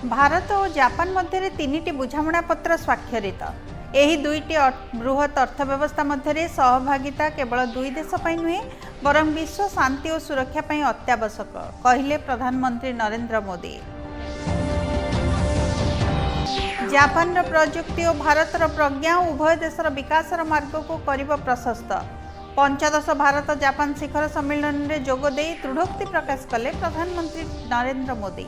भारत और जापान मध्य तीन बुझामणा पत्र स्वाक्षरित। यही दुईटी बृहत अर्थव्यवस्था मध्य सहभागिता केवल दुई देश नुहे बर विश्व शांति और सुरक्षा अत्यावश्यक, कहले प्रधानमंत्री नरेंद्र मोदी। जापान प्रजुक्ति और भारतर प्रज्ञा उभय देशर विकासर मार्ग को करिब प्रशस्त। 15 भारत जापान शिखर सम्मेलन में जोग दे दृढ़ोक्ति प्रकाश कले प्रधानमंत्री नरेंद्र मोदी।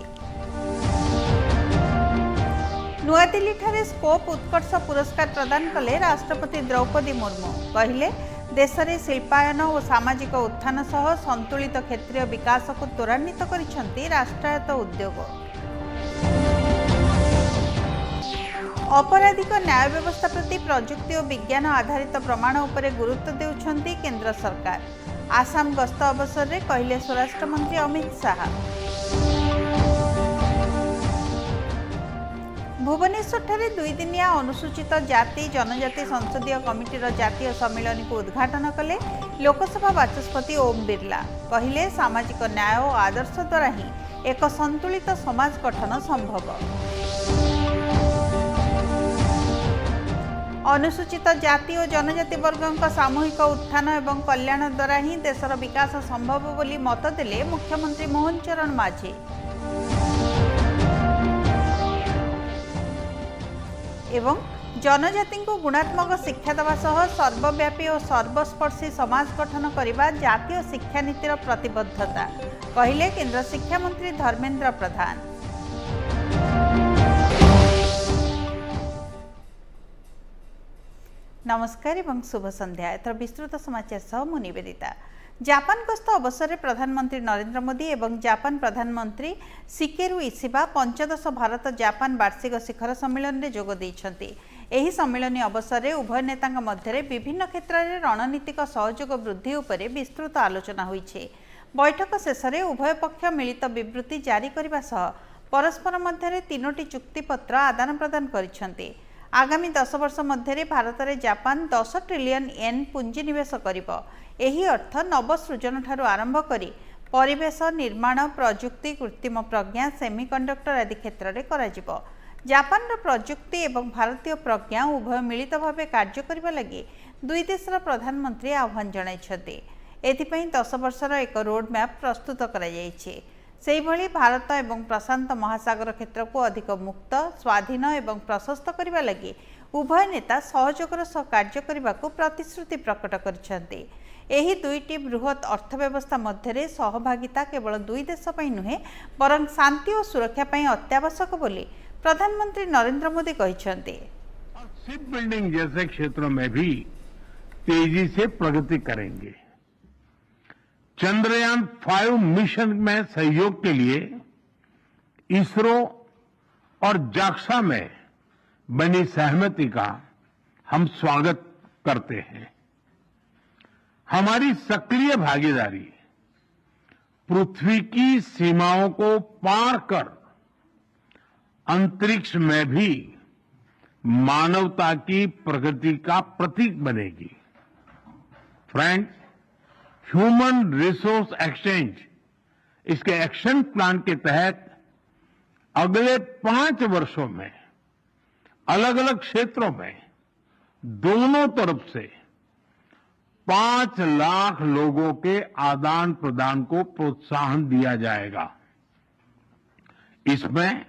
नुआदिल्ली ठारे स्कोप उत्कर्ष पुरस्कार प्रदान कले राष्ट्रपति द्रौपदी मुर्मू। कहले देश में शिल्पायन और सामाजिक उत्थान सह संतुलित क्षेत्रीय विकास को त्वरान्वित करिसेंती राष्ट्रायत्त उद्योग। अपराधिक न्याय व्यवस्था प्रति प्रजुक्ति और विज्ञान आधारित प्रमाण उपरे गुरुत्व देउछंती केंद्र सरकार। आसाम गस्त अवसर में कहले स्वराष्ट्र मंत्री अमित शाह। भुवनेश्वर ठारे दुईदिनिया अनुसूचित जाति जनजाति संसदीय कमिटीर जातीय सम्मेलन को उद्घाटन कले लोकसभा बाचस्पति ओम बिरला। कहले सामाजिक न्याय और आदर्श द्वारा ही एक संतुलित समाज गठन संभव। अनुसूचित जाति और जनजाति वर्गों सामूहिक उत्थान एवं कल्याण द्वारा ही देशर विकास संभव बोली मत देले मुख्यमंत्री मोहन चरण माझी। एवं जनजाति को गुणात्मक शिक्षा देवा सह सर्वव्यापी और सर्वस्पर्शी समाज गठन करने जातीय शिक्षा नीतिर प्रतिबद्धता, कहले केंद्र शिक्षा मंत्री धर्मेंद्र प्रधान। नमस्कार एवं शुभ संध्या। एथर विस्तृत समाचार सह मु निवेदिता। जापान गस्त अवसर में प्रधानमंत्री नरेंद्र मोदी एवं जापान प्रधानमंत्री शिगेरु इशिबा 15 भारत जापान वार्षिक शिखर सम्मेलन में जोग देइछंती। एही सम्मेलन अवसर में उभय नेता मध्य विभिन्न क्षेत्र में रणनीतिक सहयोग वृद्धि उपरे विस्तृत आलोचना होइछे। बैठक शेष में उभय पक्ष मिलित विवृत्ति जारी करने सह परस्पर मध्य तीनोटी चुक्तिपत्र आदान प्रदान करिसेंती। आगामी 10 वर्ष मध्य भारत में जापान 10 ट्रिलियन येन पुंजी निवेश करिबो। एही अर्थ नवसृजन ठारू आरंभ करी परिवेश निर्माण प्रजुक्ति कृत्रिम प्रज्ञा सेमिकंडक्टर आदि क्षेत्र में कराजिबो। जापान प्रजुक्ति एवं भारतीय प्रज्ञा उभय मिलित भावे कार्य करबा लगी दुई देशर प्रधानमंत्री आह्वान जणाइछथि। एथिपई 10 वर्षर एक रोड मैप प्रस्तुत करा जायछि। सेहिभଳି भारत एवं प्रशांत महासागर क्षेत्र को अधिक मुक्त स्वाधीन एवं प्रशस्त करने लगी उभय नेता सहयोगर सह कार्य करने को प्रतिश्रुति प्रकट करिसेंती। एही दुईटी बृहत अर्थव्यवस्था मध्य सहभागिता केवल दुई देश नुहे बर शांति और सुरक्षा अत्यावश्यक बोली प्रधानमंत्री नरेंद्र मोदी कहिसेंती। शिप बिल्डिंग जैसे क्षेत्रों में भी तेजी से प्रगति करेंगे। चंद्रयान 5 मिशन में सहयोग के लिए इसरो और जाक्सा में बनी सहमति का हम स्वागत करते हैं। हमारी सक्रिय भागीदारी पृथ्वी की सीमाओं को पार कर अंतरिक्ष में भी मानवता की प्रगति का प्रतीक बनेगी। फ्रेंड्स, ह्यूमन रिसोर्स एक्सचेंज इसके एक्शन प्लान के तहत अगले 5 वर्षों में अलग अलग क्षेत्रों में दोनों तरफ से 5 लाख लोगों के आदान प्रदान को प्रोत्साहन दिया जाएगा। इसमें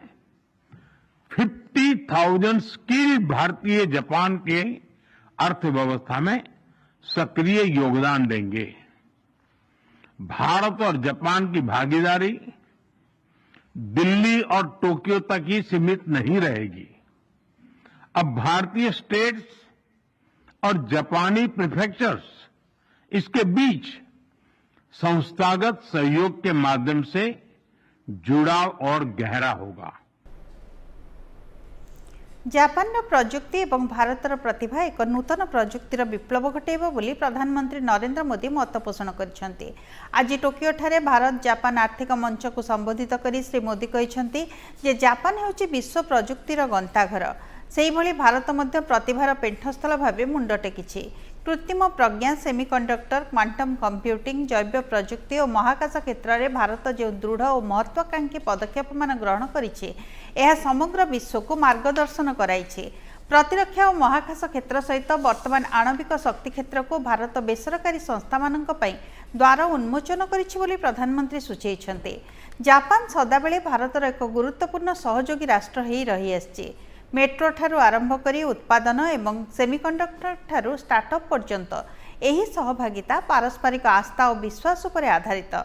50,000 स्किल्ड भारतीय जापान के अर्थव्यवस्था में सक्रिय योगदान देंगे। भारत और जापान की भागीदारी दिल्ली और टोक्यो तक ही सीमित नहीं रहेगी। अब भारतीय स्टेट्स और जापानी प्रीफेक्चर्स इसके बीच संस्थागत सहयोग के माध्यम से जुड़ाव और गहरा होगा। जापान प्रजुक्ति एवं भारतर प्रतिभा एक नूतन प्रजुक्तिर विप्लव घटेब बोली प्रधानमंत्री नरेंद्र मोदी मत पोषण करिसेंती। आज टोकियो ठारे भारत जापान आर्थिक मंच को संबोधित करी श्री मोदी कहिसेंती जे जापान हेउची विश्व प्रजुक्तिर गंताघर। सेहिभଳି भारत मध्य प्रतिभार पेंठस्थल भावे मुंड टेकिछि। कृत्रिम प्रज्ञा, सेमीकंडक्टर, क्वांटम कंप्यूटिंग, जैव प्रजुक्ति और महाकाश क्षेत्र में भारत जो दृढ़ और महत्वाकांक्षी पदक्षेप मान ग्रहण करिछि यह समग्र विश्व को मार्गदर्शन कराइछि। प्रतिरक्षा और महाकाश क्षेत्र सहित वर्तमान आणविक शक्ति क्षेत्र को भारत बेसरकारी संस्था मानक पई द्वार उन्मोचन करिछि बोली प्रधानमंत्री सूचयिछन्ते। जापान सदाबेले भारतर एक गुरुत्वपूर्ण सहयोगी राष्ट्र ही रही आछि। मेट्रो ठारू आरंभ करी उत्पादन एवं सेमीकंडक्टर ठारू स्टार्टअप पर्यंत एही सहभागिता पारस्परिक आस्था और विश्वास पर आधारित।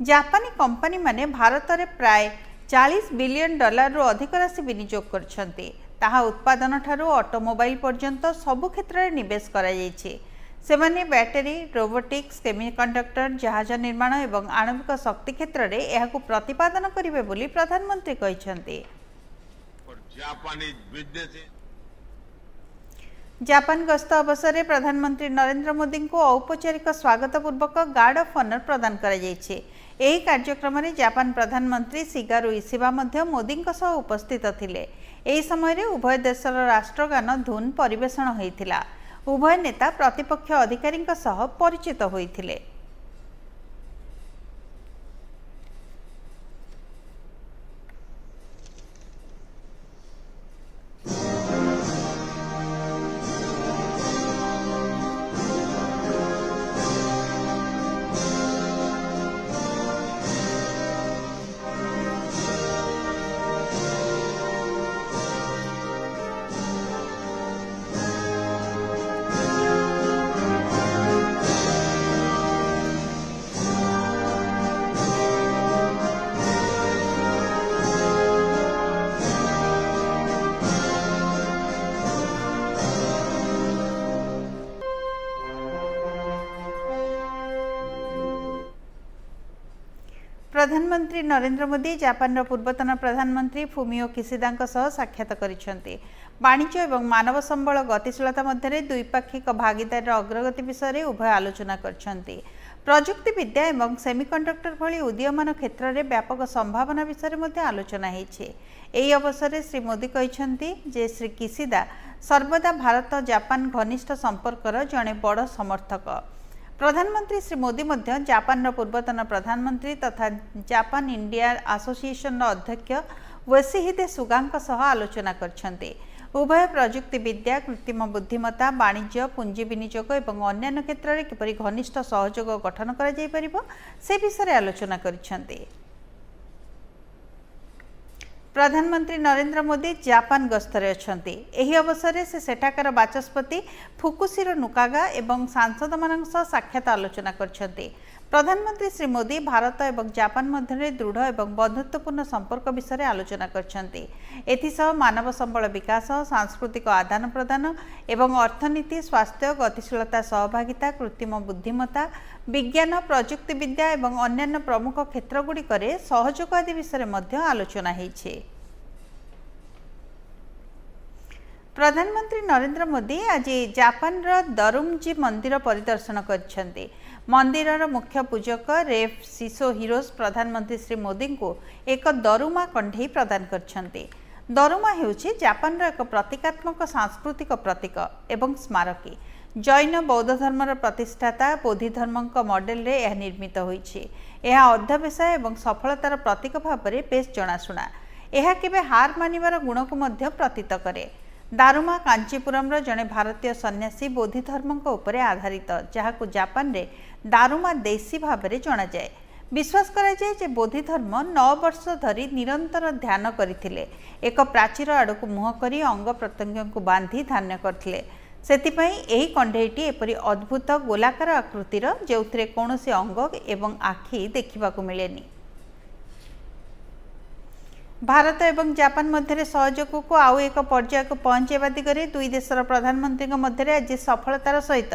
जापानी कंपनी माने भारत में प्राय $40 बिलियन रु अधिक राशि विनियोग करछन्ते। ताहा उत्पादन ठारू ऑटोमोबाइल पर्यंत सबु क्षेत्र में निवेश करा जायछि। सेमाने बैटरी, रोबोटिक्स, सेमीकंडक्टर, जहाज निर्माण एवं आणविक शक्ति क्षेत्र में यहाकू प्रतिपादन करिवे बोली प्रधानमंत्री कहिछन्ते। जापान गस्त अवसर में प्रधानमंत्री नरेंद्र मोदी को औपचारिक स्वागत पूर्वक गार्ड ऑफ ऑनर प्रदान करा जायछि। एही कार्यक्रम में जापान प्रधानमंत्री शिगारू इशिबा मध्य मोदी सह उपस्थित थिले। एही समय रे उभय देशर राष्ट्रगान धुन परिवेषण होइथिला। उभय नेता प्रतिपक्ष अधिकारी सह परिचित होइथिले। प्रधानमंत्री नरेंद्र मोदी जापान पूर्वतन प्रधानमंत्री फुमियो किशिदा सह साक्षात करिसेंति। वाणिज्य एवं मानव संबल गतिशीलता मध्य द्विपाक्षिक भागीदारी अग्रगति विषय उभय आलोचना करछंति। प्रजुक्ति विद्या एवं सेमीकंडक्टर भली उदीयमान क्षेत्र में व्यापक संभावना विषय मध्य आलोचना होइछे। एही अवसर में श्री मोदी कहिसेंति जे श्री किशिदा सर्वदा भारत जापान घनिष्ठ संपर्कर जड़े बड़ समर्थक। प्रधानमंत्री श्री मोदी मध्य जापान पूर्वतन प्रधानमंत्री तथा जापान इंडिया एसोसिएशन अध्यक्ष योशिहिदे सुगा सह आलोचना करछन्ते। उभय प्रजुक्ति विद्या, कृत्रिम बुद्धिमत्ता, वाणिज्य, पुंजी विनियोग और अन्य क्षेत्र में किपरि घनिष्ठ सहयोग गठन करा जाय परिबो से विषय आलोचना करछन्ते। प्रधानमंत्री नरेंद्र मोदी जापान गस्तरे अछन्ति। एही अवसर में से सेठाकर बाचस्पति फुकुशिरो नुकागा एवं सांसद मानक सह साक्षात आलोचना करछन्ति। प्रधानमंत्री श्री मोदी भारत एवं जापान मध्य दृढ़ एवं बंधुत्वपूर्ण संपर्क विषय आलोचना करछन्ति। एथिसह मानव संबल विकास, सांस्कृतिक आदान प्रदान एवं अर्थनीति, स्वास्थ्य, गतिशीलता, सहभागिता, कृत्रिम बुद्धिमत्ता, विज्ञान, प्रजुक्ति विद्या एवं अन्यान्य प्रमुख क्षेत्रगुड़िक सहयोग आदि विषय मध्य आलोचना होइछे। प्रधानमंत्री नरेंद्र मोदी आज जापान दरुमजी मंदिर परिदर्शन करछन्ति। मंदिरर मुख्य पूजक रेफ शिशो हिरोस प्रधानमंत्री श्री मोदी को एक दरुमा कंढई प्रदान करछन्ति। दरुमा हेउछि जापान एक प्रतीकात्मक सांस्कृतिक प्रतीक एवं स्मारकी। जैन बौद्ध धर्मर प्रतिष्ठाता बोधि धर्म मॉडल रे यह निर्मित होइछि। यह अध्यवसाय एवं सफलतार प्रतीक भाव में बेस जनाशुना। यह केबे हार मानिबार गुण को मध्य प्रतीत करे। दारुमा कांचीपुरम जड़े भारतीय सन्यासी बोधि धर्म उपरे आधारित, जहां जापान रे दारुमा देशी भाव में जना जाए। विश्वास करा जाए जे बोधि धर्म 9 वर्ष धरी निरंतर ध्यान करथिले। एक प्राचीर आड़क मुह करी अंग प्रत्यंग को बांधी ध्यान करथिले। सेतिपई एही कंढईटी एपरि अद्भुत गोलाकार आकृतिर जेउथिरे कोनोसी अंग एवं आखि देखिबाकू मिलेनी। भारत एवं जापान मध्य सहयोग को आउ एक पर्याय को पहुंचाइबा दिगरे दुई देशर प्रधानमंत्री मध्य आज सफलतार सहित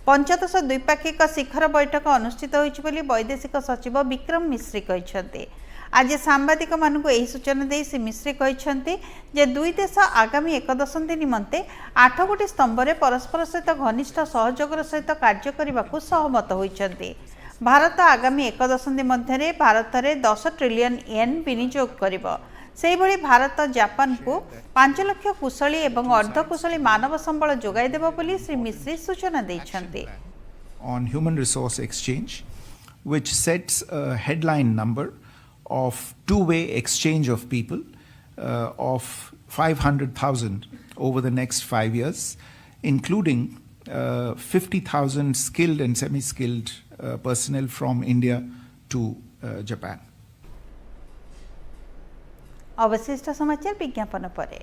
15 द्विपाक्षिक शिखर बैठक अनुष्ठित होइछि बोली वैदेशिक सचिव विक्रम मिश्री कहिसेंते। आज सांबादिक मानकु एही सूचना दे श्री मिश्री कहिसेंते जे दुई देश आगामी एक दशंधि निमंते 8 गोटी स्तंभरे परस्पर सहित घनिष्ठ सहयोगर सहित कार्य करने सहमत होइछन्ते। भारत आगामी एक दशंधि मध्य भारत में 10 ट्रिलियन येन विनियोग करिबो। सेहिभଳି भारत जापान को 5 लाख कुशली एवं अर्धकुशली मानव संबल जोगाई देबो बोली श्री मिश्री सूचना दैछन्ते। On human resource exchange, which sets a headline number of two-way exchange of people of 500,000 over the next 5 years, including 50,000 skilled and semi-skilled personnel from India to Japan. अवशिष्ट समाचार विज्ञापन परे।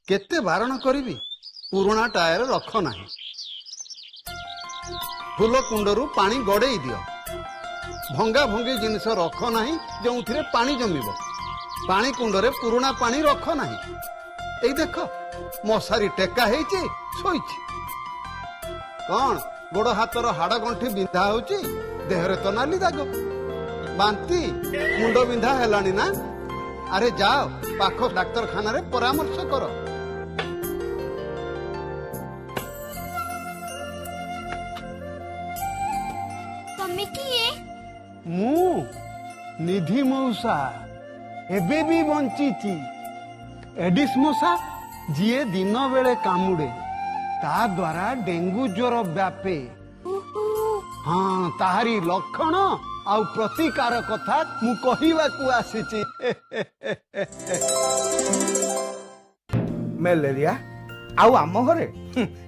केते बारण करी पुराणा टायर रख नाही फूल कुंडरू पानी गड़े दियो भंगा भंगी जिनिस रख नाही जो पानी जमिब पानी कुंडरे पुराणा पानी रख नाही। देख मशारी टेका हेची सोईची कौन गोड़ हाथर हाड़ गंठी बिंधा होची देहरे तो नाली दाग बांती मुंड बिंधा हेलानी ना अरे जाओ पाख डाक्तरखाना रे परामर्श करो। तमे किए मु निधि मौसा एबे भी बंची एडिस मशा जीए दिन बेले कामुड़े ता द्वारा डेंगू ज्वर व्यापे। हाँ ताहारी लक्षण आउ प्रतिकार कथा मु कहिबाकू आसीची। मलेरिया आउ आम घरे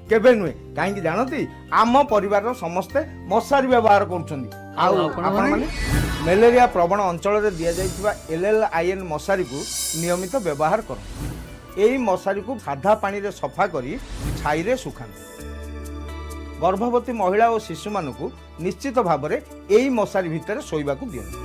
केबे नुहे कहीं जानती आम परिवार समस्ते मशारी व्यवहार कर मलेरिया प्रवण अंचल में दि जाइथिबा LLIN मशारी को नियमित व्यवहार कर एही मशारी को साधा पानी रे सफा करी छाई रे सुखान। गर्भवती महिला और शिशु मानकु निश्चित भाव में एही मशारी भितर शोइबाकू दियंतु।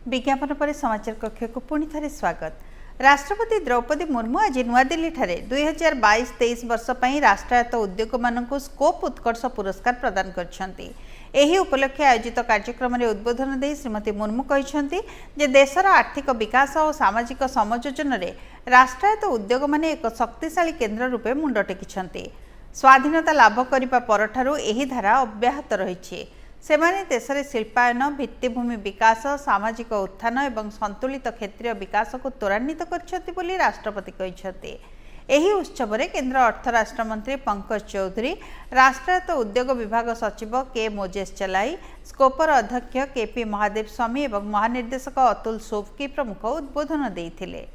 विज्ञापन पर समाचार कक्ष को पुणी थे स्वागत। राष्ट्रपति द्रौपदी मुर्मू आज नुआदिल्ली ठारे 2022-23 वर्ष पई राष्ट्रायत्त उद्योग मानकु स्कोप उत्कर्ष पुरस्कार प्रदान करछन्ती। एही उपलक्षे आयोजित कार्यक्रम में उद्बोधन दे श्रीमती मुर्मू कहिसन्ती जे देशर आर्थिक विकास और सामाजिक समयोजन रे राष्ट्रायत्त उद्योग माने एक शक्तिशाली केन्द्र रूपे मुंड टेकिछन्ती। स्वाधीनता लाभ करिबा परठारु एही धारा अब्याहत रहिछि। सेमाने देशरे शिल्पायन भित्तिभूमि विकास सामाजिक उत्थान एवं संतुलित क्षेत्रीय विकास को त्वरान्वित करछन्ति बोली राष्ट्रपति कहिसन्ति। एही उत्सव में केंद्र अर्थ राष्ट्र मंत्री पंकज चौधरी राष्ट्रायत्त उद्योग विभाग सचिव के मोजेस चलाई स्कोपर अध्यक्ष केपी महादेव स्वामी एवं महानिर्देशक अतुल सोवकी प्रमुख उद्बोधन देइथिले।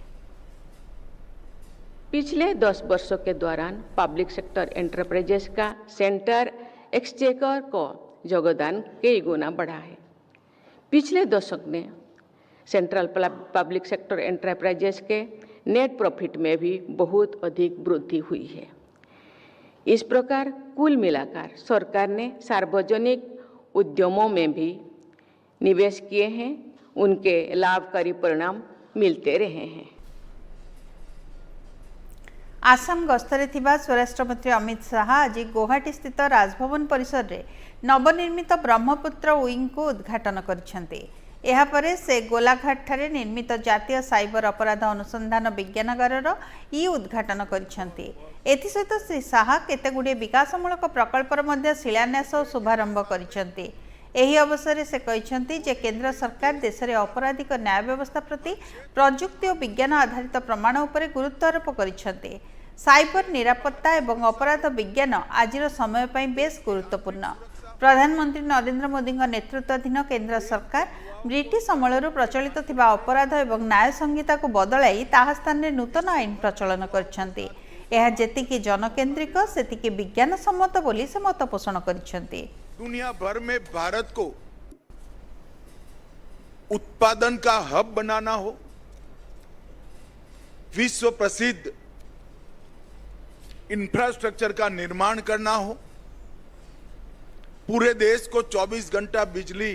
पिछले 10 वर्षों के दौरान पब्लिक सेक्टर एंटरप्राइजेस का सेंटर एक्सचेकर को योगदान कई गुना बढ़ा है। पिछले दशक में सेंट्रल पब्लिक सेक्टर एंटरप्राइजेस के नेट प्रॉफिट में भी बहुत अधिक वृद्धि हुई है। इस प्रकार कुल मिलाकर सरकार ने सार्वजनिक उद्यमों में भी निवेश किए हैं, उनके लाभकारी परिणाम मिलते रहे हैं। आसाम गस्तरे थिबा स्वराष्ट्र मंत्री अमित शाह आज गुवाहाटी स्थित राजभवन परिसर रे नवनिर्मित ब्रह्मपुत्र विंग को उद्घाटन करिसेंते। एहा परे से गोलाघाट ठारे निर्मित जातीय साइबर अपराध अनुसंधान विज्ञानगार ई उद्घाटन करिसेंते। एथिसहित श्री शाह केतेगुड़े विकासमूलक प्रकल्पर मध्य शिलान्यास और शुभारंभ करिसेंते। एही अवसर में से कहते जे केंद्र सरकार देश में अपराधिक न्याय व्यवस्था प्रति प्रजुक्ति और विज्ञान आधारित प्रमाण उपर गुरुत्व आरोप करिसेंते। साइबर निरापत्ता एवं अपराध विज्ञान आजिर समय पर बेस गुरुत्वपूर्ण। प्रधानमंत्री नरेंद्र मोदी नेतृत्वाधीन केंद्र सरकार ब्रिटिश अमलरू प्रचलित थिबा अपराध एवं न्याय संहिता को बदलाई ताहा स्थान में नूतन आईन प्रचलन करछन्ति। यह जेतिकी जनकेंद्रिक सेतिकी विज्ञान सम्मत बोली से मत पोषण करछन्ति। दुनिया भर में भारत को उत्पादन का हब बनाना हो, विश्व प्रसिद्ध इंफ्रास्ट्रक्चर का निर्माण करना हो, पूरे देश को 24 घंटा बिजली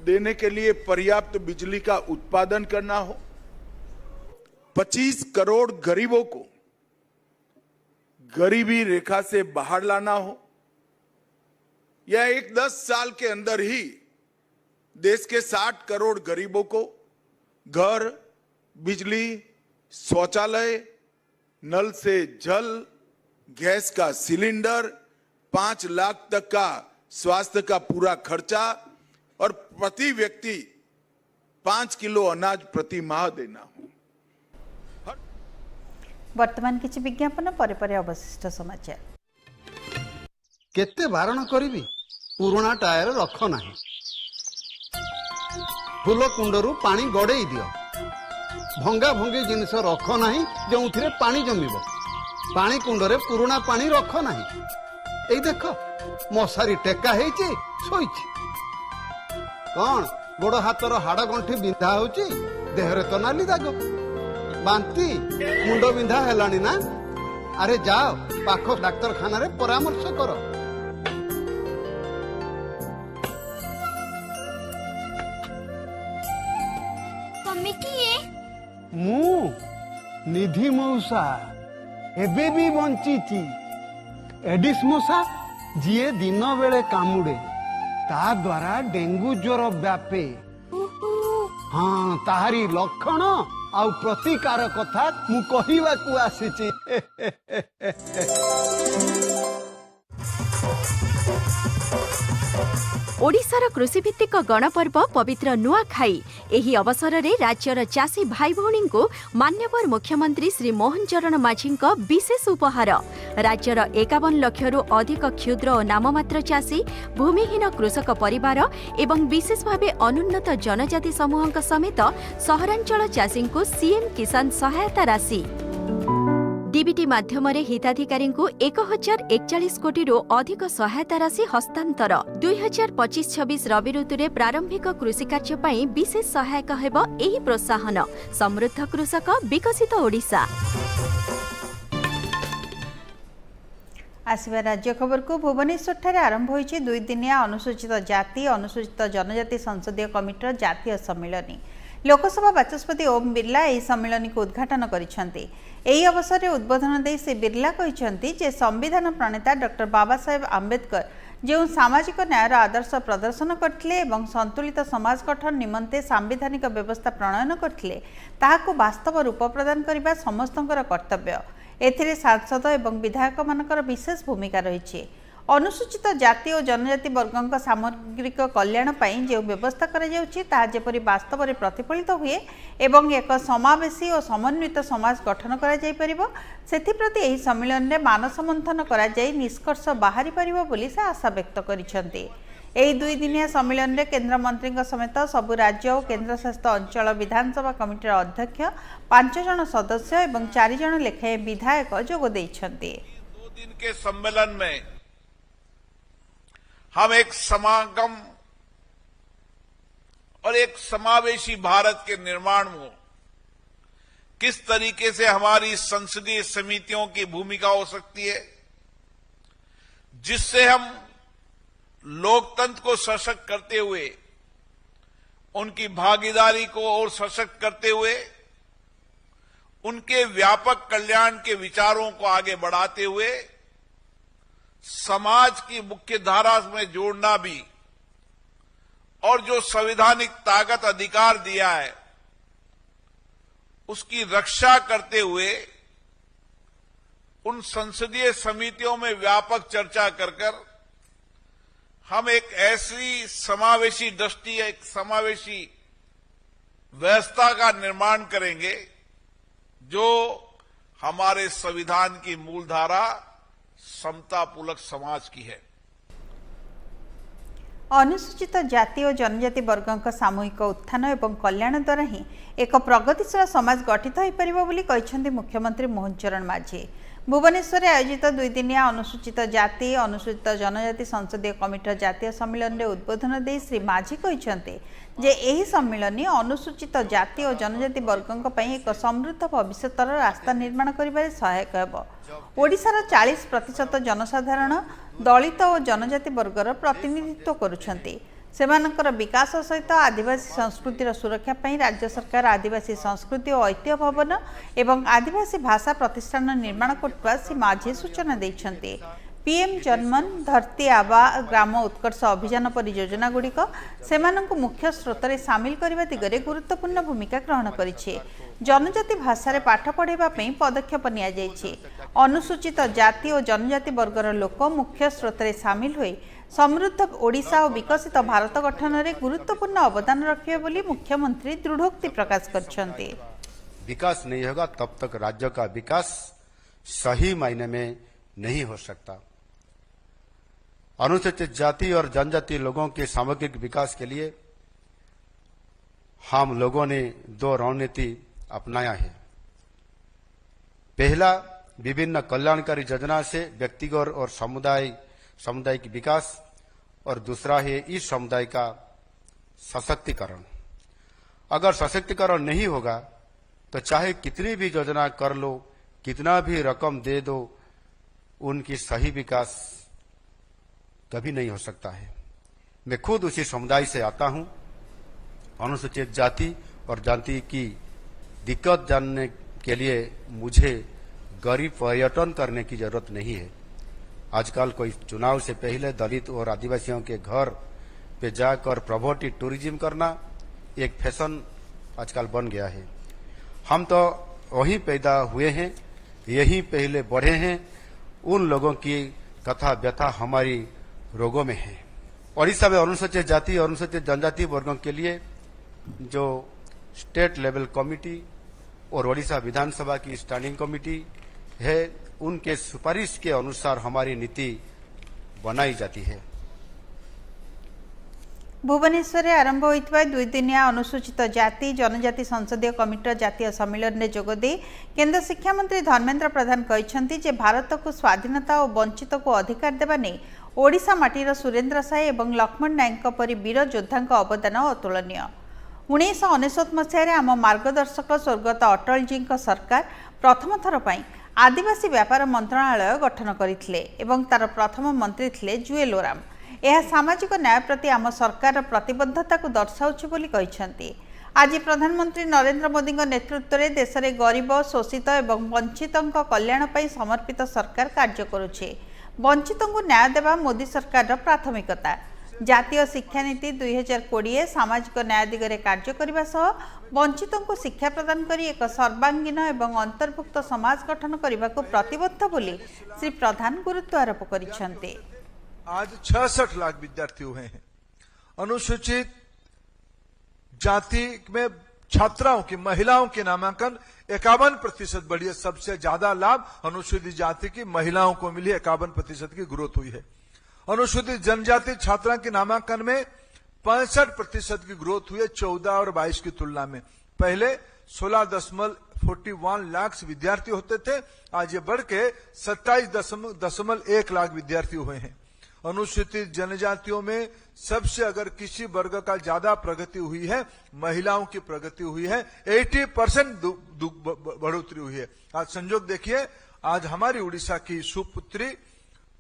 देने के लिए पर्याप्त बिजली का उत्पादन करना हो, 25 करोड़ गरीबों को गरीबी रेखा से बाहर लाना हो, या 10 साल के अंदर ही देश के 60 करोड़ गरीबों को घर, बिजली, शौचालय, नल से जल, गैस का सिलेंडर, 5 लाख तक का स्वास्थ्य का पूरा खर्चा और प्रति व्यक्ति 5 किलो अनाज प्रति माह देना हो। वर्तमान किछि विज्ञापन परे परे अवशिष्ट समाचार। केते बारण करिबी पुराना टायर रख नाही फूल कुंडरू पानी गड़ेई दियो भंगा भंगी जिनिस रख नाही जोंथिरे पानी जमिबो पानी कुंडरे पुराना पानी रख नाही। एई देख मशारी टेका हेची सोईची कौन गोड़ हातर हाड़ गंठी बिंधा होची देहरे तो नाली दाग बांती मुंड बिंधा हेलानी ना अरे जाओ पाख डाक्तरखाना रे परामर्श करो। तमे किए मु निधि मौसा एबे भी बंची एडिस मशा जीए दिन बेले कामुड़े ता द्वारा डेंगू ज्वर व्यापे। हाँ ताहारी लक्षण आउ प्रतिकार कथा मु कहिबाकू आसीची। ओडिशार कृषिभित्तिक गणपर्व पवित्र नुआखाई एही अवसर में राज्यर चाषी भाई भौणी को मान्यवर मुख्यमंत्री श्री मोहन चरण माझी विशेष उपहार राज्यर 51 लाख अधिक क्षुद्र और नाममात्र चाषी भूमिहीन कृषक परिवार एवं विशेष भाव अनुन्नत जनजाति समूह समेत सहरांचल चाषी को सीएम किसान सहायता राशि डीबीटी माध्यम हिताधिकारी 1041 कोटी अधिक सहायता राशि हस्तांतर 2025-26 रवि ऋतु प्रारंभिक कृषि कार्य पर विशेष सहायक हेब एही प्रोत्साहन समृद्ध कृषक विकसित ओडिशा। आसवा राज्य खबर को भुवनेश्वर आरंभ होइछि 2 दिनिया अनुसूचित जाति अनुसूचित जनजाति संसदीय कमिटीर जातीय सम्मेलन। लोकसभा बाचस्पति ओम बिरला ଏହି ସମ୍ମିଳନୀକୁ उद्घाटन କରିଛନ୍ତି। ଏହି ଅବସରରେ ଉଦ୍ବୋଧନ ଦେଇ ଶ୍ରୀ ବିର୍ଲା କହିଛନ୍ତି ଯେ ସମ୍ବିଧାନ ପ୍ରଣେତା ଡକ୍ଟର ବାବା ସାହେବ ଆମ୍ବେଦକର ଯେଉଁ ସାମାଜିକ ନ୍ୟାୟର ଆଦର୍ଶ ପ୍ରଦର୍ଶନ କରିଥିଲେ ଏବଂ ସନ୍ତୁଳିତ ସମାଜ ଗଠନ ନିମନ୍ତେ ସାମ୍ବିଧାନିକ ବ୍ୟବସ୍ଥା ପ୍ରଣୟନ କରିଥିଲେ ତାହାକୁ ବାସ୍ତବ ରୂପ ପ୍ରଦାନ କରିବା ସମସ୍ତଙ୍କର କର୍ତ୍ତବ୍ୟ। ଏଥିରେ ସାଂସଦ ଏବଂ ବିଧାୟକମାନଙ୍କର ବିଶେଷ ଭୂମିକା ରହିଛି। अनुसूचित जाति और जनजाति वर्गों सामग्रिक कल्याण पर जो व्यवस्था कर वास्तव में प्रतिफलित हुए एवं एक समावेशी और समन्वित समाज गठन करप्रति यह सम्मेलन में मानस मंथन कर निष्कर्ष बाहरी पार से आशा व्यक्त करिसेंति। यही 2 दिनिया सम्मेलन में केंद्र मंत्री समेत सबु राज्य और केन्द्रशासित अंचल विधानसभा कमिटीर अध्यक्ष 5 जन सदस्य और 4 जन लेखाएं विधायक जोग देइछन्ति। 2 दिन के सम्मेलन में हम एक समागम और एक समावेशी भारत के निर्माण में किस तरीके से हमारी संसदीय समितियों की भूमिका हो सकती है, जिससे हम लोकतंत्र को सशक्त करते हुए उनकी भागीदारी को और सशक्त करते हुए उनके व्यापक कल्याण के विचारों को आगे बढ़ाते हुए समाज की मुख्य धारा में जोड़ना भी और जो संवैधानिक ताकत अधिकार दिया है उसकी रक्षा करते हुए उन संसदीय समितियों में व्यापक चर्चा कर हम एक ऐसी समावेशी दृष्टि एक समावेशी व्यवस्था का निर्माण करेंगे जो हमारे संविधान की मूलधारा समतापूर्वक समाज की है। अनुसूचित जाति और जनजाति वर्गों सामूहिक उत्थान एवं कल्याण द्वारा ही एक प्रगतिशील समाज गठित हो पारिबो बोली कहिसेंति मुख्यमंत्री मोहन चरण माझी। भुवनेश्वर आयोजित 2 दिनिया अनुसूचित जाति अनुसूचित जनजाति संसदीय कमिटीर जातीय सम्मेलन में उद्बोधन दे श्री माझी कहिसेंति जे एही सम्मेलन अनुसूचित जाति और जनजाति वर्गों पई एक समृद्ध भविष्यतर रास्ता निर्माण करिबारे सहायक हेबो। ओडिशार 40% जनसाधारण दलित और जनजाति वर्गर प्रतिनिधित्व करुछंती। सेमानकर विकास सहित आदिवासी संस्कृतिर सुरक्षा पई राज्य सरकार आदिवासी संस्कृति और ऐतिह्य भवन एवं आदिवासी भाषा प्रतिष्ठान निर्माण करथवा श्री माझी सूचना दैछंती। पीएम जनमन धरती आबा ग्राम उत्कर्ष अभियान परि योजना गुड़िक सेमानंकु मुख्य स्रोतरे सामिल करने दिगरे गुरुत्वपूर्ण भूमिका ग्रहण करिछि। जनजाति भाषा रे पाठ पढ़ाइबा पई पदक्षेप निया जाइछि। अनुसूचित जाति और जनजाति वर्गर लोक मुख्य स्रोत में सामिल हुई समृद्ध ओडिशा और विकसित भारत गठन में गुरुत्वपूर्ण अवदान रखिए बोली मुख्यमंत्री दृढ़ोक्ति प्रकाश करछन्ते। विकास नहीं होगा तब तक राज्य का विकास सही मायने में नहीं हो सकता। अनुसूचित जाति और जनजाति लोगों के सामग्रिक विकास के लिए हम लोगों ने 2 रणनीति अपनाया है। पहला, विभिन्न कल्याणकारी योजना से व्यक्तिगत और सामुदायिक विकास, और दूसरा है इस समुदाय का सशक्तिकरण। अगर सशक्तिकरण नहीं होगा तो चाहे कितनी भी योजना कर लो, कितना भी रकम दे दो, उनकी सही विकास कभी नहीं हो सकता है। मैं खुद उसी समुदाय से आता हूं। अनुसूचित जाति और जनजाति की दिक्कत जानने के लिए मुझे गरीब पर्यटन करने की जरूरत नहीं है। आजकल कोई चुनाव से पहले दलित और आदिवासियों के घर पे जाकर प्रॉपर्टी टूरिज्म करना एक फैशन आजकल बन गया है। हम तो वहीं पैदा हुए हैं, यहीं पहले बढ़े हैं। उन लोगों की कथा व्यथा हमारी रोगों में है। ओडिशा में अनुसूचित जाति और अनुसूचित जनजाति वर्गों के लिए जो स्टेट लेवल कमेटी और ओडिशा विधानसभा की स्टैंडिंग कमेटी है, उनके सुपारिश के अनुसार हमारी नीति बनाई जाती है। भुवनेश्वर में आरंभ होइतबा 2 दिनिया अनुसूचित जाति जनजाति संसदीय कमिटर जातीय सम्मेलन में जोगदे केंद्र शिक्षा मंत्री धर्मेंद्र प्रधान कहते जे भारत को स्वाधीनता और वंचित को अधिकार देवा नहीं ओडिशा माटीर सुरेंद्र साय और लक्ष्मण नायक परी वीर योद्धा अवदान अतुलनीय। 1999 मसीह आम मार्गदर्शक स्वर्गत अटल जी सरकार प्रथम थर पर आदिवासी व्यापार मंत्रणालय गठन करथिले एवं तार प्रथम मंत्री थिले जुएल ओराम। यह सामाजिक न्याय प्रति आम सरकार प्रतिबद्धता को दर्शाउछि बोली कहिसेंती। आज प्रधानमंत्री नरेंद्र मोदी नेतृत्व में देश में गरीब शोषित एवं वंचितों कल्याण पर समर्पित सरकार कार्य करुछि। वंचितों को न्याय देवा मोदी सरकार प्राथमिकता। जातीय शिक्षा नीति 2020 सामाजिक न्याय दिगरे कार्य करने सह वंचितों को शिक्षा प्रदान करी एक सर्वांगीन एवं अंतर्भुक्त समाज गठन करने को प्रतिबद्ध बोली श्री प्रधान गुरुत्व आरोप करिसेंते। आज 66 लाख विद्यार्थी हुए हैं। अनुसूचित जाति में छात्राओं की महिलाओं के नामांकन 51% बढ़ी है। सबसे ज्यादा लाभ अनुसूचित जाति की महिलाओं को मिली, 51% की ग्रोथ हुई है। अनुसूचित जनजाति छात्रा के नामांकन में 65% की ग्रोथ हुई है 14 और 22 की तुलना में। पहले 16.41 लाख विद्यार्थी होते थे, आज ये बढ़ के 27.1 लाख विद्यार्थी हुए हैं। अनुसूचित जनजातियों में सबसे अगर किसी वर्ग का ज्यादा प्रगति हुई है, महिलाओं की प्रगति हुई है। 80% बढ़ोतरी हुई है। आज संजोग देखिए, आज हमारी उड़ीसा की सुपुत्री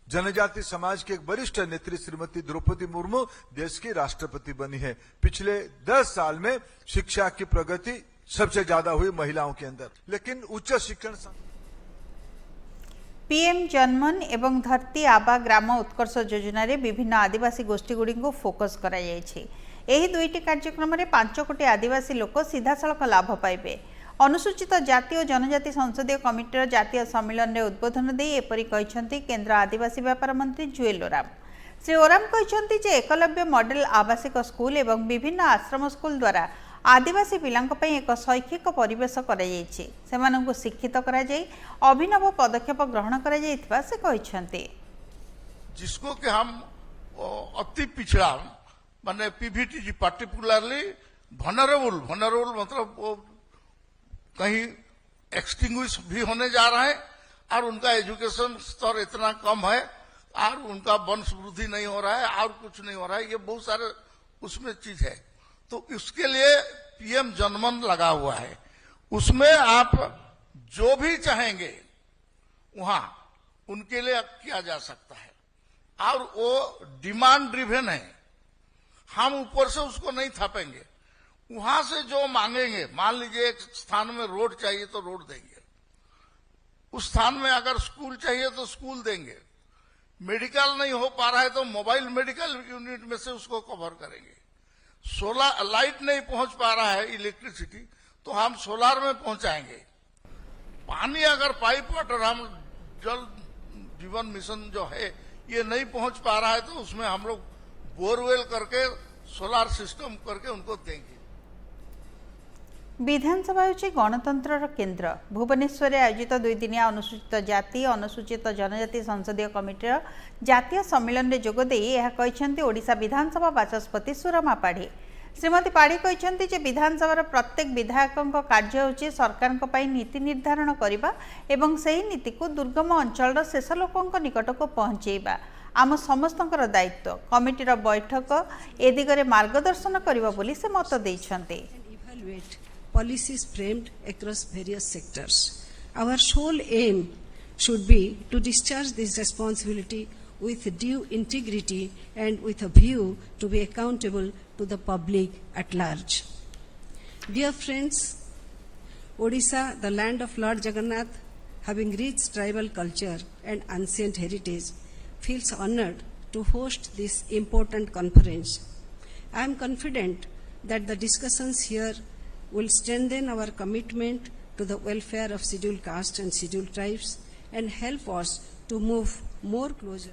जनजाति समाज की एक वरिष्ठ नेत्री श्रीमती द्रौपदी मुर्मू देश की राष्ट्रपति बनी है। पिछले 10 साल में शिक्षा की प्रगति सबसे ज्यादा हुई महिलाओं के अंदर। लेकिन उच्च शिक्षण पीएम जनमन एवं धरती आबा ग्राम उत्कर्ष योजना रे विभिन्न आदिवासी गोष्ठी गुड़ी को फोकस कराई जायछि। एही दुईटी कार्यक्रम में 5 कोटी आदिवासी लोक सीधा सड़क लाभ पाइबे। अनुसूचित जाति और जनजाति संसदीय कमिटर जातीय सम्मेलन में उद्बोधन दे एपरि कहिसेंति केंद्र आदिवासी व्यापार मंत्री जुएल ओराम। श्री ओराम कहिसेंति जे एकलव्य मॉडल आवासिक स्कूल एवं विभिन्न आश्रम स्कूल द्वारा आदिवासी पिलांक पई एक शैक्षिक परिवेश कराई जायछि। सेमानंकु शिक्षित करा जाय अभिनव पदक्षेप ग्रहण करा जायथिबा से कहिसेंति। जिसको कि हम अति पिछड़ा माने पीवीटी पार्टिकुलरली वनरेबल मतलब कहीं एक्सटिंग्विश भी होने जा रहा है और उनका एजुकेशन स्तर इतना कम है और उनका वंश वृद्धि नहीं हो रहा है और कुछ नहीं हो रहा है। ये बहुत सारे उसमें चीज है। तो इसके लिए पीएम जनमन लगा हुआ है। उसमें आप जो भी चाहेंगे वहां उनके लिए किया जा सकता है और वो डिमांड ड्रिवन है। हम ऊपर से उसको नहीं थापेंगे। वहां से जो मांगेंगे, मान लीजिए एक स्थान में रोड चाहिए तो रोड देंगे, उस स्थान में अगर स्कूल चाहिए तो स्कूल देंगे, मेडिकल नहीं हो पा रहा है तो मोबाइल मेडिकल यूनिट में से उसको कवर करेंगे, सोलर लाइट नहीं पहुंच पा रहा है इलेक्ट्रिसिटी तो हम सोलार में पहुंचाएंगे, पानी अगर पाइप वाटर हम जल जीवन मिशन जो है ये नहीं पहुंच पा रहा है, तो उसमें हम लोग बोरवेल करके सोलार सिस्टम करके उनको देंगे। विधानसभा होची गणतंत्र केन्द्र। भुवनेश्वर आयोजित 2 दिनिया अनुसूचित जाति अनुसूचित जनजाति संसदीय कमिटीर जातीय सम्मेलन में जोगदे यह कहते ओडिशा विधानसभा बाचस्पति सुरमा पाढ़ी। श्रीमती पाढ़ी कहते जे विधानसभा प्रत्येक विधायकों कार्य होची सरकार नीति निर्धारण करने एवं सही नीति को दुर्गम अंचल शेष लोकों निकट को पहुंचेबा आम समस्तंकर दायित्व। कमिटीर बैठक ए दिगरे मार्गदर्शन करिबा बोली से मत देइछन्ते। Policies framed across various sectors. Our sole aim should be to discharge this responsibility with due integrity and with a view to be accountable to the public at large. Dear friends, Odisha, the land of Lord Jagannath, having rich tribal culture and ancient heritage, feels honored to host this important conference. I am confident that the discussions here will strengthen our commitment to the welfare of scheduled castes and scheduled tribes and help us to move more closer.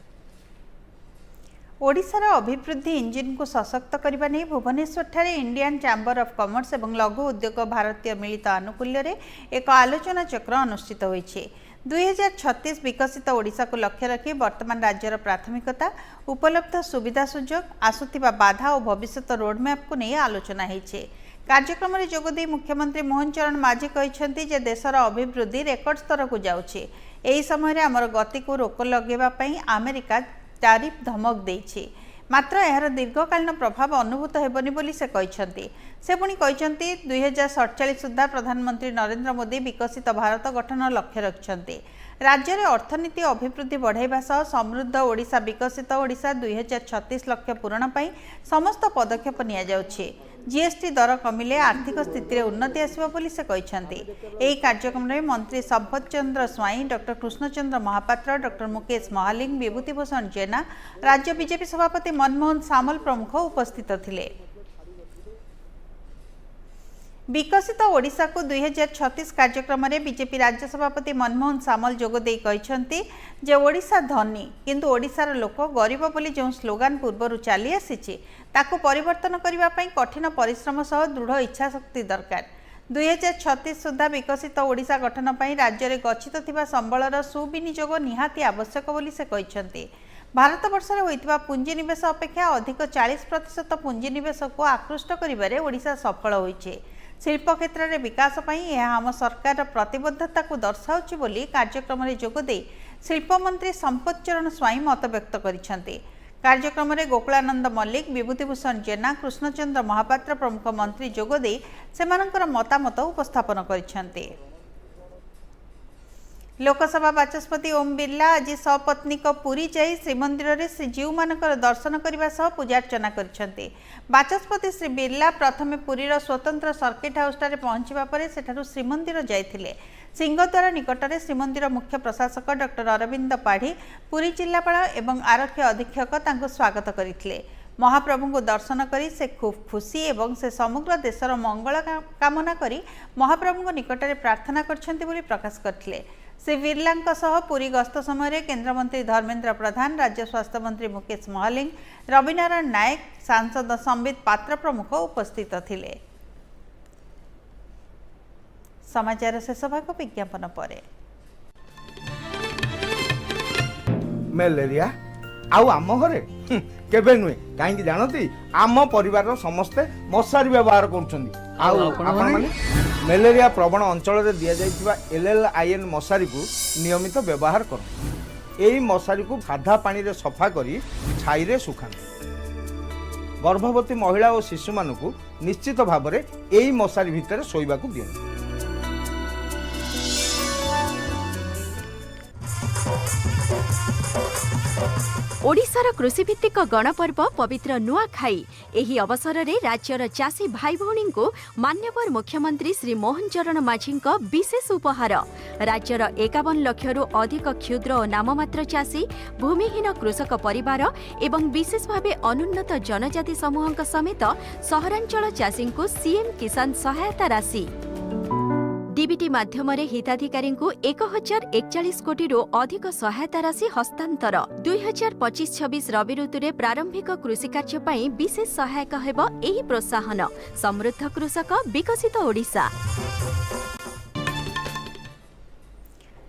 ओडिशार अभिवृद्धि engine को सशक्त करने नहीं भुवनेश्वर ठारे Indian chamber of commerce एवं लघु उद्योग भारतीय मिलित आनुकूल्य रे एक आलोचना चक्र अनुष्ठित होइछे। 2036 विकसित ओडिशा को लक्ष्य रखी वर्तमान राज्यर प्राथमिकता उपलब्ध सुविधा सुजोग आसुथिबा बाधा और भविष्यत रोडमैप को नहीं आलोचना होइछे। कार्यक्रम में जोगदे मुख्यमंत्री मोहन चरण माझी कहते जे देशर अभिवृद्धि रेकर्ड स्तर को जाउछे। एही समय आमर गति को रोक लगेबा पई अमेरिका टैरिफ धमक देइछे, मात्र यार दीर्घकालीन प्रभाव अनुभूत हेबनी बोली से कहते। से पुणी कहते 2047 सुधा प्रधानमंत्री नरेंद्र मोदी विकसित भारत गठन लक्ष्य रखिछन्ते। राज्य में अर्थनीति अभिवृद्धि बढ़ाइबा सह समृद्ध ओडिशा विकसित ओडिशा 2036 लक्ष्य पूरण पई समस्त पदक्षेप निया जाउछे। जीएसटी दर कमिले आर्थिक स्थिति में उन्नति आसिबा बोली से कहते। एही कार्यक्रम में मंत्री संपत चंद्र स्वाई, डॉक्टर कृष्णचंद्र महापात्र, डॉक्टर मुकेश महालिंग, विभूतिभूषण जेना, राज्य बीजेपी सभापति मनमोहन सामल प्रमुख उपस्थित थिले। विकसित ओडिशा को 2036 कार्यक्रम में बीजेपी राज्य सभापति मनमोहन सामल जोगदे कहते जे ओडिशा धनी किंतु ओडिशार लोक गरीब बोली जो स्लोगान पूर्वर चली आसी ताकू परिवर्तन करने कठिन परिश्रम सह दृढ़ इच्छाशक्ति दरकार। 2036 सुधा विकसित ओडिशा गठन पर राज्य में गच्छित थिबा संबलर सुविनियोग निहाती आवश्यक बोली से कहते। भारत वर्ष में होइतिबा पुंजीनिवेश अपेक्षा अधिक 40% पुंजीनिवेश को आकृष्ट करिबारे ओडिशा सफल होइछे। शिल्प क्षेत्र में विकास पई यह आम सरकार प्रतिबद्धता को दर्शाउछि बोली कार्यक्रम में जोगदे शिल्प मंत्री संपत चरण स्वाई मत व्यक्त करिसेंते। कार्यक्रम में गोकुलानंद मल्लिक, विभूतिभूषण जेना, कृष्णचंद्र महापात्र प्रमुख मंत्री जोगदे सेमानंकर मतामत उपस्थापन करिसेंते। लोकसभा बाचस्पति ओम बिरला आज सपत्नीक पुरी जाई श्रीमंदिर में श्रीजीव मानकर दर्शन करने सह पूजार्चना करिसेंते। बाचस्पति श्री बिरला प्रथमे पुरीर स्वतंत्र सर्किट हाउस पहुंचवा पर सेठारु श्रीमंदिर जाइथिले। सिंहद्वार निकट में श्रीमंदिर मुख्य प्रशासक डॉक्टर अरविंद पाढ़ी, पुरी जिलापाल एवं आरक्षी अधीक्षक तांको स्वागत करथिले। महाप्रभु को दर्शन करी से खूब खुशी एवं से समग्र देशर मंगल कामना करी महाप्रभु निकट में प्रार्थना करछन्ति बोली प्रकाश करथिले। श्री बिरला सह पुरी गस्त समय केन्द्रमंत्री धर्मेन्द्र प्रधान, राज्य स्वास्थ्य मंत्री मुकेश महालिंग, रविनारायण नायक, सांसद संबित पात्र प्रमुख उपस्थित थिले। समाचार शेष भाग विज्ञापन पर मलेरिया आउ आम घरे केबे नुहे कहीं जानती आम परिवार समस्ते मशारी व्यवहार कर मलेरिया प्रवण अंचल में दि जाइथिबा LLIN मशारी को नियमित व्यवहार कर। एही मशारी को साधा पानी रे सफा करी छाई रे सुखांती। गर्भवती महिला और शिशु मानकु निश्चित भाव में एही मशारी भितर शोइबा को दियंती। ओडिशार कृषिभित्तिक गणपर्व पवित्र नुआखाई एही अवसर में राज्यर चाषी भाई भौणी को मान्यवर मुख्यमंत्री श्री मोहन चरण माझी विशेष उपहार। राज्यर 51 लक्षरू अधिक क्षुद्र और नाममात्र चाषी, भूमिहीन कृषक परिवार एवं विशेष भाव अनुन्नत जनजाति समूह समेत सहरांचल चाषी को सीएम किसान सहायता राशि डीबीटी माध्यम हिताधिकारी 1041 कोटी अधिक सहायता राशि हस्तांतर 2025-26 रवि ऋतु प्रारंभिक कृषि कार्य पर विशेष सहायक हेब एही प्रोत्साहन समृद्ध कृषक विकसित ओडिशा।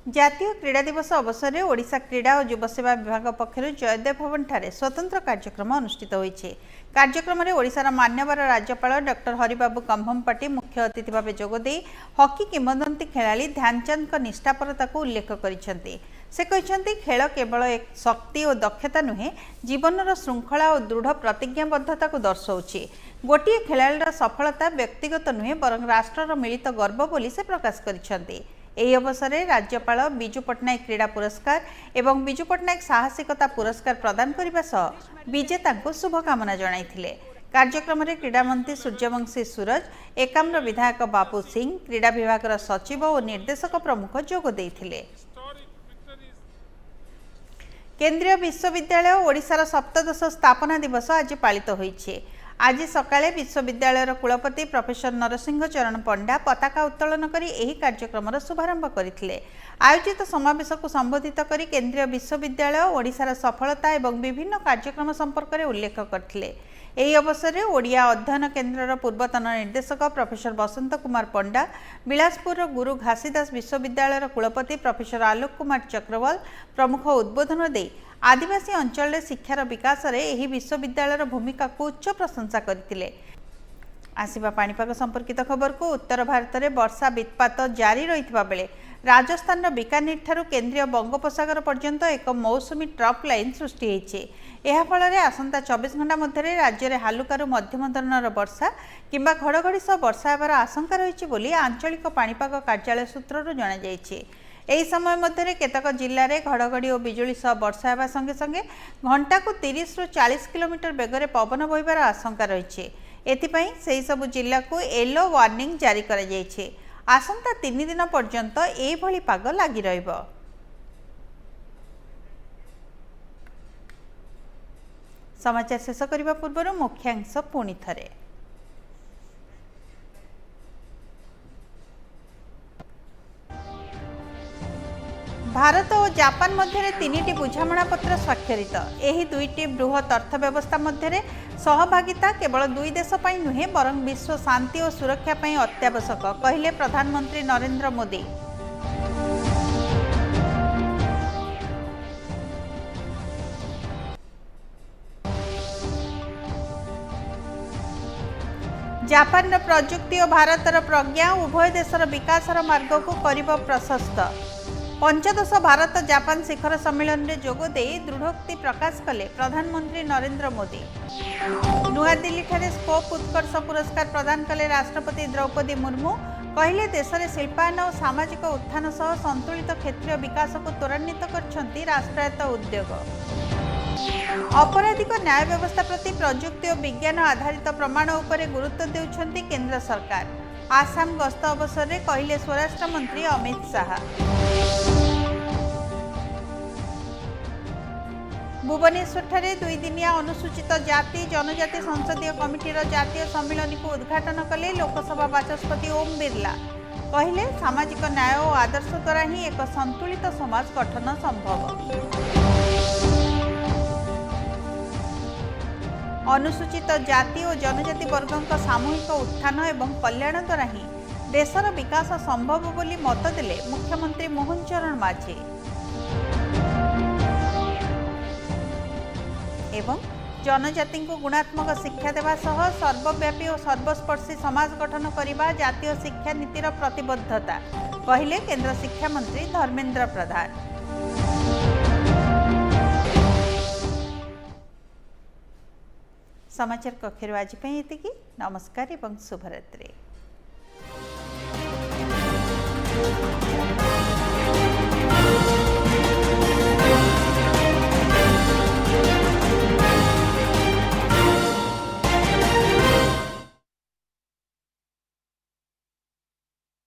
जातीय क्रीड़ा दिवस अवसर में ओडिशा क्रीड़ा और युव सेवा विभाग पक्षर जयदेव भवन ठारे स्वतंत्र कार्यक्रम अनुष्ठित होइछे। कार्यक्रम में ओडिशार मान्यवर राज्यपाल डॉक्टर हरिबाबू कंभमपाटी मुख्य अतिथि भाव जोगदे हॉकी किंवदंती खेलाड़ी ध्यानचंद निष्ठापरता को उल्लेख करिसेंती। से कहते खेल केवल एक शक्ति और दक्षता नुहे जीवनर श्रृंखला और दृढ़ प्रतिज्ञाबद्धता को दर्शाऊँच। गोटे खेलाड़ीर सफलता व्यक्तिगत नुहे बरं राष्ट्रर मिलित गर्व बोली से प्रकाश करिसेंती। ଏହି ଅବସରରେ राज्यपाल ବିଜୁ ପଟ୍ଟନାୟକ କ୍ରୀଡ଼ା ପୁରସ୍କାର ଏବଂ ବିଜୁ ପଟ୍ଟନାୟକ ସାହସିକତା ପୁରସ୍କାର ପ୍ରଦାନ କରିବା ସହ ବିଜେତାଙ୍କୁ ଶୁଭକାମନା ଜଣାଇଥିଲେ। କାର୍ଯ୍ୟକ୍ରମରେ କ୍ରୀଡ଼ାମନ୍ତ୍ରୀ ସୂର୍ଯ୍ୟବଂଶୀ ସୁରଜ, ଏକାମ୍ର ବିଧାୟକ ବାପୁ ସିଂ, କ୍ରୀଡ଼ା ବିଭାଗର ସଚିବ ଓ ନିର୍ଦ୍ଦେଶକ ପ୍ରମୁଖ ଯୋଗ ଦେଇଥିଲେ। କେନ୍ଦ୍ରୀୟ ବିଶ୍ୱବିଦ୍ୟାଳୟ ଓଡ଼ିଶାର ସପ୍ତଦଶ ସ୍ଥାପନା ଦିବସ ଆଜି ପାଳିତ ହୋଇଛି। आज सकाळे विश्वविद्यालयर कुलपति प्रोफेसर नरसिंह चरण पंडा पताका उत्तोलन करी एही कार्यक्रम शुभारंभ करथिले। आयोजित समावेश को संबोधित करी केंद्रीय विश्वविद्यालय ओडिशार सफलता एवं विभिन्न कार्यक्रम संपर्क में उल्लेख करथिले। एही अवसर में ओडिया अध्ययन केन्द्रर पूर्वतन निर्देशक प्रोफेसर बसंत कुमार पंडा, बिलासपुर गुरु घासीदास विश्वविद्यालयर कुलपति प्रोफेसर आलोक कुमार चक्रवाल प्रमुख उद्बोधन दे आदिवासी अंचल में शिक्षार विकास में एही विश्वविद्यालयर भूमिका को उच्च प्रशंसा करथिले। आसिबा पाणीपाग संपर्कित खबर को उत्तर भारत में वर्षा वित्पात जारी रहितबा बेले राजस्थान बीकानेर ठारू केंद्रीय बंगोपसागर पर्यंत एक मौसुमी ट्रफ लाइन सृष्टि होइछे। एहा फଳରେ आसंता 24 घंटा मध्य राज्य में हालुकारु मध्यम धरणर वर्षा किंबा घड़घड़ी सह वर्षा हेबार आशंका रहिछि बोली आंचलिक पाणीपाग कार्यालय सूत्रରୁ जणाଯାଇଛି। एही समय मध्य केतक जिले में घड़घड़ी और बिजुली सह वर्षा हेबा संगे संगे घंटा को 30 ରୁ 40 किलोमीटर बेगर पवन बहिबार आशंका रही। एथिपाई सेही सबु जिला को येलो वार्निंग जारी करा जायछि। आसंता 3 दिन पर्यंत एभली पाग लागी रहिब। समाचार शेष करबा पूर्व मुख्यांश पुणी थरे। भारत और जापान मध्य 3टी बुझामणा पत्र स्वाक्षरित। एही दुईटी बृहत अर्थव्यवस्था मध्य सहभागिता केवल दुई देश पई नुहे बरं विश्व शांति और सुरक्षा पई अत्यावश्यक कहिले प्रधानमंत्री नरेंद्र मोदी। जापान प्रजुक्ति और भारतर प्रज्ञा उभय देशर विकासर मार्ग को करिब प्रशस्त। पंचदश भारत जापान शिखर सम्मेलन में जोग दे दृढ़ोक्ति प्रकाश कले प्रधानमंत्री नरेंद्र मोदी। नुआदिल्ली ठारे स्कोप उत्कर्ष पुरस्कार प्रदान कले राष्ट्रपति द्रौपदी मुर्मू। कहले देश में शिल्पायन और सामाजिक उत्थान सह संतुलित क्षेत्रीय विकास को त्वरान्वित करछंती राष्ट्रायत्त उद्योग। अपराधिक न्याय व्यवस्था प्रति प्रजुक्ति और विज्ञान आधारित प्रमाण उपरे गुरुत्व देउछंती केंद्र सरकार। आसाम गस्त अवसर में कहले स्वराष्ट्र मंत्री अमित शाह। भुवनेश्वर ठारे 2 दिनिया अनुसूचित जाति जनजाति संसदीय कमिटीर जातीय सम्मेलन को उद्घाटन कले लोकसभा बाचस्पति ओम बिरला। कहले सामाजिक न्याय और आदर्श द्वारा ही एक संतुलित समाज गठन संभव। अनुसूचित जाति और जनजाति वर्गों सामूहिक उत्थान एवं कल्याण द्वारा ही देशर विकास संभव बोली मत देले मुख्यमंत्री मोहन चरण माझी। एवं जनजाति को गुणात्मक शिक्षा देवा सह सर्वव्यापी और सर्वस्पर्शी समाज गठन करने जातीय शिक्षा नीतिर प्रतिबद्धता कहले केंद्र शिक्षा मंत्री धर्मेंद्र प्रधान। समाचार कक्षर आज एतिकी। नमस्कार एवं शुभरात्रि।